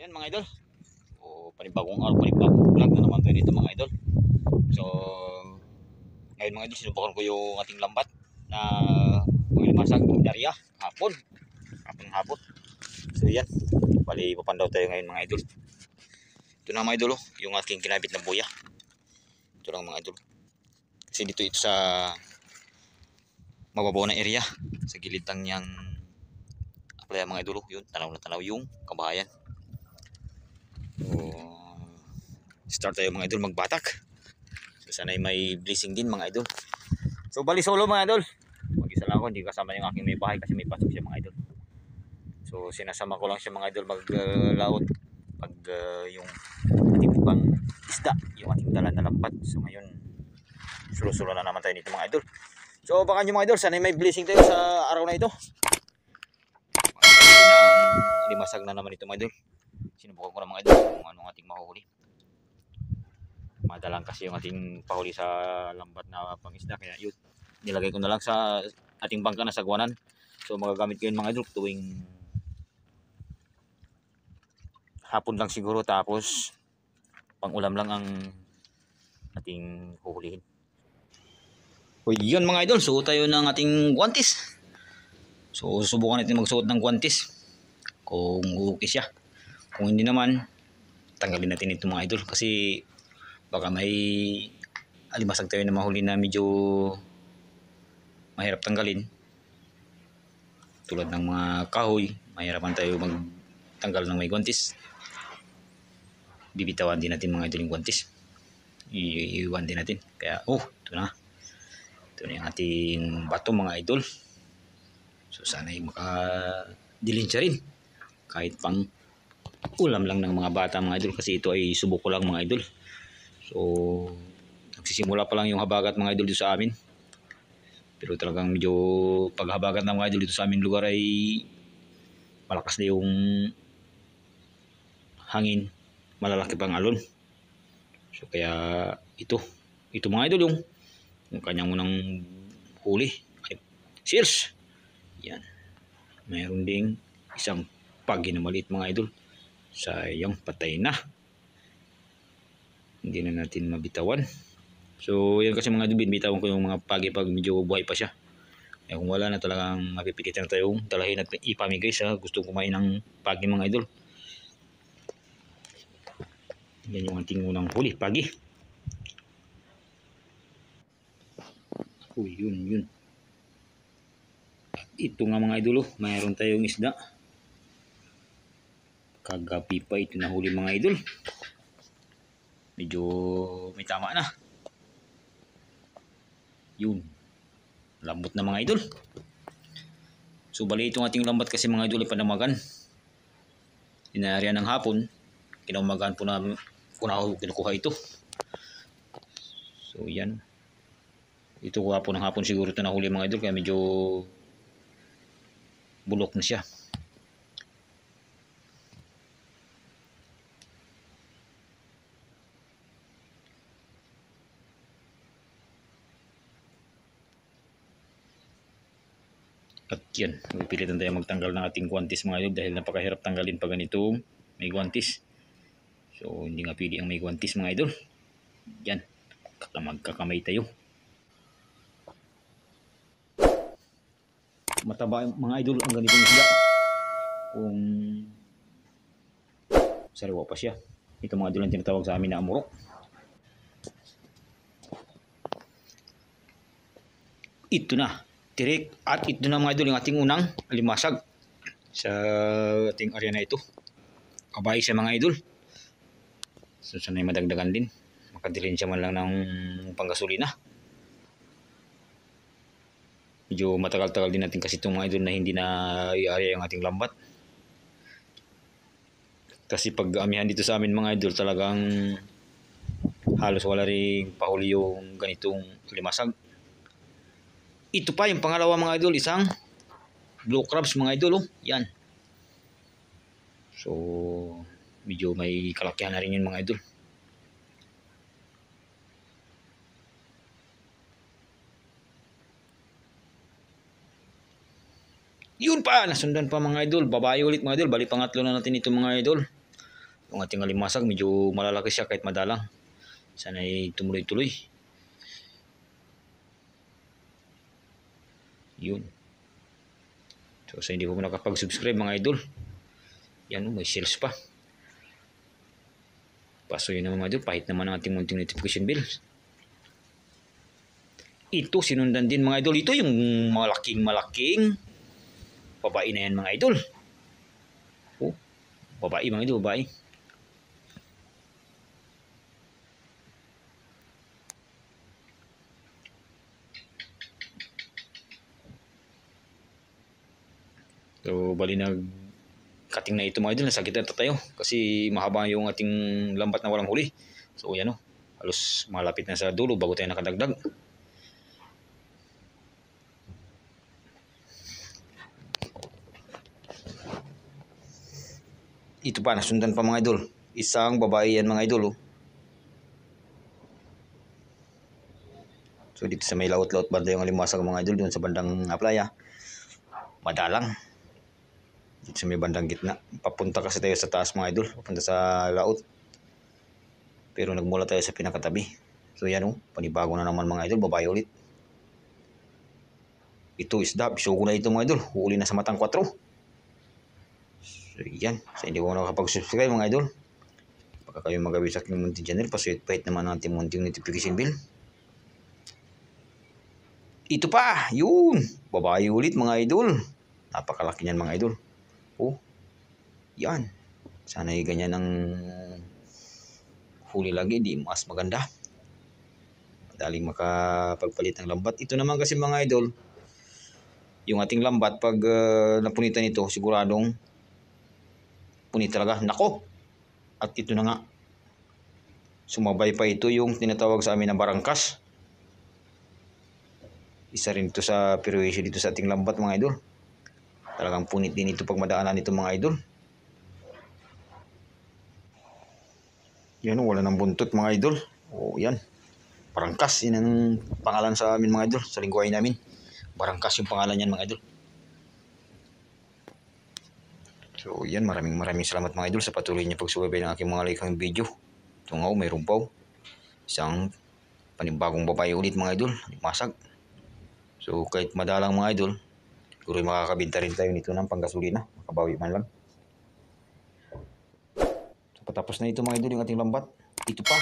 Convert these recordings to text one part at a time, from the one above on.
Ayan mga idol. So, panibagong araw, panibagong vlog na naman tayo dito mga idol. So, ngayon mga idol, sinubukan ko yung ating lambat na masag area hapon. Hapon. So, yan. Bali, papandaw tayo ngayon mga idol. Ito na mga idol, yung aking kinabit na buya. Ito lang mga idol. Kasi dito ito sa mababaw na area. Sa gilid lang niyang playa mga idol. Yun, tanaw na tanaw yung kabahayan. So, start tayo mga idol magbatak. So, sana'y may blessing din mga idol. So bali solo mga idol. Mag-isa lang ako, hindi kasama yung aking may bahay kasi may pasok siya mga idol. So sinasama ko lang siya mga idol maglaot pag yung ating pang isda, yung ating dala na lambat. So ngayon sulo-sulo na naman tayo nito mga idol. So baka nyo mga idol, sana'y may blessing tayo sa araw na ito. Limasag na naman ito mga idol. Sinubukan ko na mga idol kung anong ating mahuhuli. Madalang kasi yung ating pahuli sa lambat na pangisda, kaya yun, nilagay ko na lang sa ating bangka na sagwanan. So magagamit ko yun mga idol tuwing hapon lang siguro, tapos pang ulam lang ang ating huhulihin. O yun mga idol, suot tayo ng ating guantes. So susubukan natin magsuot ng guantes kung okay siya. Kung hindi naman, tanggalin natin ito mga idol kasi baka may alimasag tayo na mahuli na medyo mahirap tanggalin, tulad ng mga kahoy. Mahirapan tayo magtanggal ng may guantes. Bibitawan din natin mga idol yung guantes, iiwan din natin. Kaya ito na yung ating bato mga idol. So sana'y makadilin siya rin kahit pang ulam lang ng mga bata mga idol, kasi ito ay subok ko lang mga idol. So nagsisimula pa lang yung habagat mga idol dito sa amin, pero talagang medyo paghabagat ng mga idol dito sa amin lugar ay malakas na yung hangin, malalaki pang alon. So kaya ito mga idol yung kanyang unang huli ay seals. Yan, mayroon ding isang pagi na maliit mga idol. Sayang, patay na, hindi na natin mabitawan. So yan kasi mga idol, bitawan ko yung mga pagi pag medyo buhay pa siya. Eh, kung wala na, talagang mapipigitan na tayong dalahin at ipamigay sa gustong kumain ng pagi mga idol. Yan yung ating unang huli, pagi. Yun. Ito nga mga idol, mayroon tayong isda. Kagabi pa ito nahuli mga idol. Medyo may tama na. Yun, lambot na mga idol. So bali itong ating lambat kasi mga idol ay panamagan. Inaarihan ng hapon, kinaumagan po namin kinukuha ito. So yan, ito kuha po ng hapon siguro ito nahuli mga idol, kaya medyo bulok na siya. At yan, pipilitan tayo magtanggal ng ating guantes mga idol dahil napakahirap tanggalin pag ganito may guantes. So hindi nga pili ang may guantes mga idol. Yan, magkakamay tayo. Mataba mga idol ang ganitong isda kung sariwa pa siya. Ito mga idol ang tinatawag sa amin na amurok. Ito na, tirik, at ito na mga idol yung ating unang limasag sa ating area na ito. Kabay siya mga idol. So sana'y madagdagan din, makadilin siya man lang ng panggasolina. Medyo matagal-tagal din natin kasi itong mga idol na hindi na i-area yung ating lambat. Kasi pag amihan dito sa amin mga idol, talagang halos wala rin pahuli yung ganitong limasag. Ito pa yung pangalawa mga idol, isang blue crabs mga idol. Yan. So medyo may kalakihan na rin yun mga idol. Yun pa, nasundan pa mga idol. Babae ulit mga idol. Bali pangatlo na natin ito mga idol. Yung ating alimasag, medyo malalaki siya kahit madalang. Sana ay tumuloy-tuloy. Yun. So sa hindi po nakapag-subscribe mga idol, yan, may sales pa. Paso yun naman mga idol, pahit naman ang ating munting notification bill. Ito sinundan din mga idol. Ito yung malaking babae na yan mga idol. Oh, babae mga idol, babae. So bali cutting na ito mga idol, nasa gitna tayo kasi mahaba yung ating lambat na walang huli. So yan o, halos malapit na sa dulo bago tayo nakadagdag. Ito pa, nasundan pa mga idol, isang babae yan mga idol. So dito sa may laot-laot banda yung alimasag mga idol, doon sa bandang playa madalang. Dito sa may bandang gitna, papunta kasi tayo sa taas mga idol, papunta sa laot, pero nagmula tayo sa pinakatabi. So yan o, panibago na naman mga idol, babae ulit. Ito isda, bisugo na ito mga idol, huli na sa matang 4. So yan, sa hindi ko nakapag-subscribe mga idol, baka kayo magabi sa aking munting channel, pasuit-pahit naman ang ating munting notification bill. Ito pa, yun, babae ulit mga idol. Napakalaki niyan mga idol. Oh, yan. Sana ganyan ang huli lagi, di mas maganda. Madaling makapagpalit ng lambat. Ito naman kasi mga idol, yung ating lambat pag napunitan ito, siguradong punit talaga. Nako! At ito na nga, sumabay pa ito yung tinatawag sa amin na barangkas. Isa rin ito sa perwisyo dito sa ating lambat mga idol. Talagang punit din ito pag madaanan ito mga idol. Yan, wala ng buntot mga idol. O yan, barangkas. Yan ang pangalan sa amin mga idol, sa lingwahe namin. Barangkas yung pangalan yan mga idol. So yan, maraming salamat mga idol sa patuloy niyo pagsubaybay ng aking mga likang video. Ito nga, mayroon pa isang panibagong babae ulit mga idol, masag. So kahit madalang mga idol, siguro makakabinta rin tayo nito ng panggasolina, makabawi man lang. So patapos na ito mga idol yung ating lambat. Ito pa,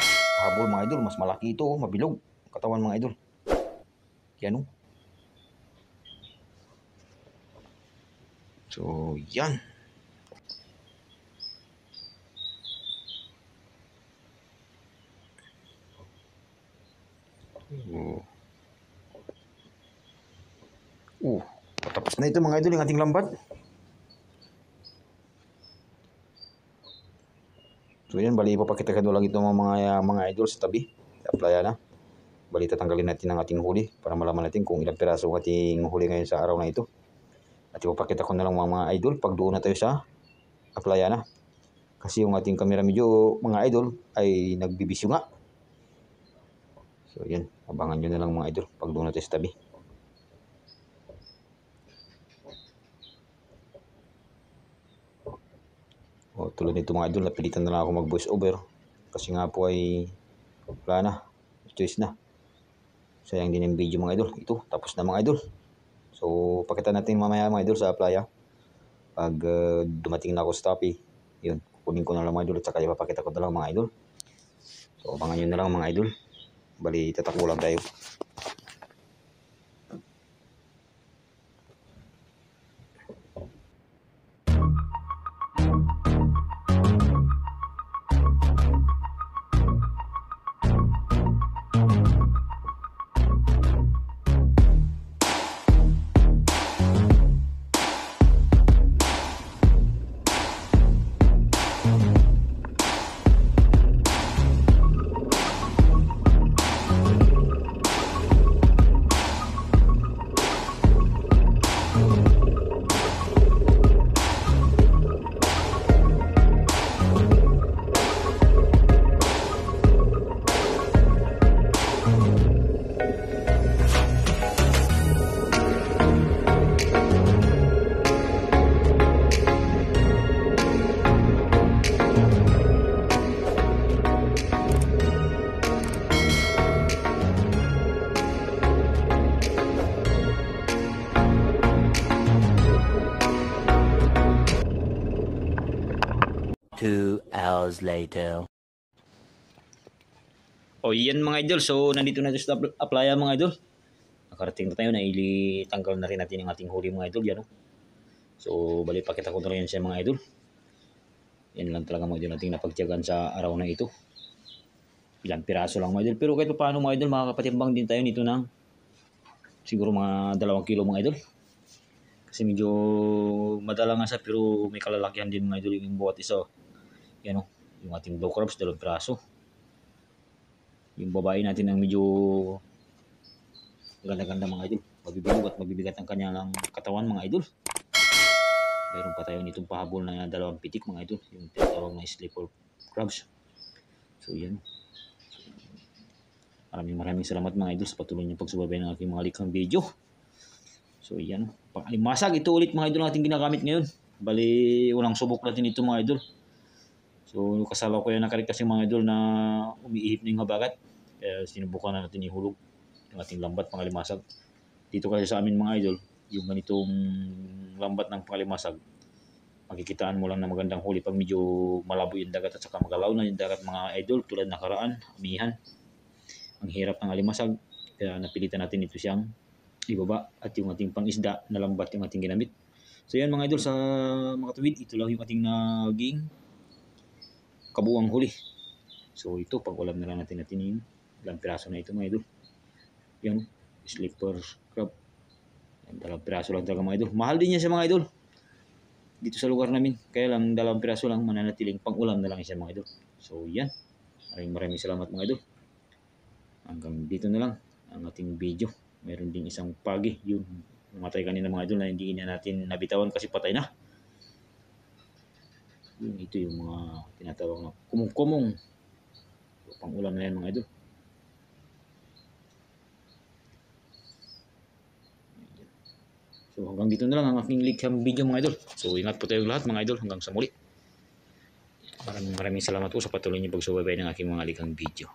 habol mga idol, mas malaki ito, mabilog katawan mga idol. Yan o. So yan. Patapos na ito mga idol yung ating lambat. So yan, bali ipapakita ko lang ito mga idol sa tabi. Sa playa na. Bali tatanggalin natin ang ating huli para malaman natin kung ilang piraso ang ating huli ngayon sa araw na ito. At ipapakita ko na lang mga idol pag doon na tayo sa playa na. Kasi yung ating camera medyo mga idol ay nagbibisyo nga. So yan, abangan nyo na lang mga idol pag doon na tayo sa tabi. Tulad nito mga idol, napilitan na lang ako mag voice over kasi nga po ay wala na, choice na. Sayang din yung video mga idol. Ito, tapos na mga idol. So pakita natin mamaya mga idol sa playa pag dumating na ako sa tapi. Yun, kukunin ko na lang mga idol at saka ipapakita ko na lang mga idol. So abangan nyo na lang mga idol. Bali tatakbo lang tayo. hours later. O yan mga idol, so nandito na tayo sa applyan mga idol. Nakarating na tayo, tanggal na rin natin yung ating huli mga idol yan. So bali pakita ko na rin siya mga idol. Yan lang talaga mga idol nating napagtiyagan sa araw na ito. Ilang piraso lang mga idol, pero kahit paano mga idol, makakapatimbang din tayo nito ng siguro mga 2 kilo mga idol. Kasi medyo madala nga siya, pero may kalalakihan din mga idol yung buhat isa. Yan yung ating blue crabs, 2 piraso. Yung babae natin ang medyo ganda-ganda mga idol. Mabibilog at mabibigat ang kanyang katawan mga idol. Mayroon pa tayo nitong pahabol na 2 pitik mga idol. Yung tinatawag na sleeper crabs. So yan. Maraming salamat mga idol sa patuloy niyong pagsubaybay ng aking mga likhang video. So yan. Pang-alimasag. Ito ulit mga idol natin ginagamit ngayon. Bali, unang subok natin ito mga idol. So kasalaw ko yan nakarit kasi mga idol na umiihip na yung habagat. Kaya sinubukan na natin ihulog yung ating lambat pangalimasag. Dito kasi sa amin mga idol, yung ganitong lambat ng pangalimasag, makikitaan mo lang na magandang huli pag medyo malabo yung dagat at saka magalaw na yung dagat mga idol tulad nakaraan, amihan. Ang hirap ng alimasag, kaya napilitan natin ito siyang ibaba at yung ating pangisda na lambat yung ating ginamit. So yan mga idol, sa mga tuwid, ito lang yung ating naging kabuang huli. So ito, pag-ulam na lang natin yung ilang piraso na ito mga idol. Yan, sleeper crab. Yan, 2 piraso lang talaga mga idol. Mahal din yan sa mga idol dito sa lugar namin. Kaya lang 2 piraso lang, mananatiling pang-ulam na lang siya mga idol. So yan, maraming salamat mga idol. Hanggang dito na lang ang ating video. Meron din isang pagi, yun namatay kanina mga idol na hindi na natin nabitawan kasi patay na. Ito yung mga tinatawag na kumong-kumong. So, pang-ulam na yan mga idol. So hanggang dito na lang ang aking likhang video mga idol. So ingat po tayong lahat mga idol hanggang sa muli. Maraming salamat po sa patuloy niyong pagsubaybay ng aking mga likhang video.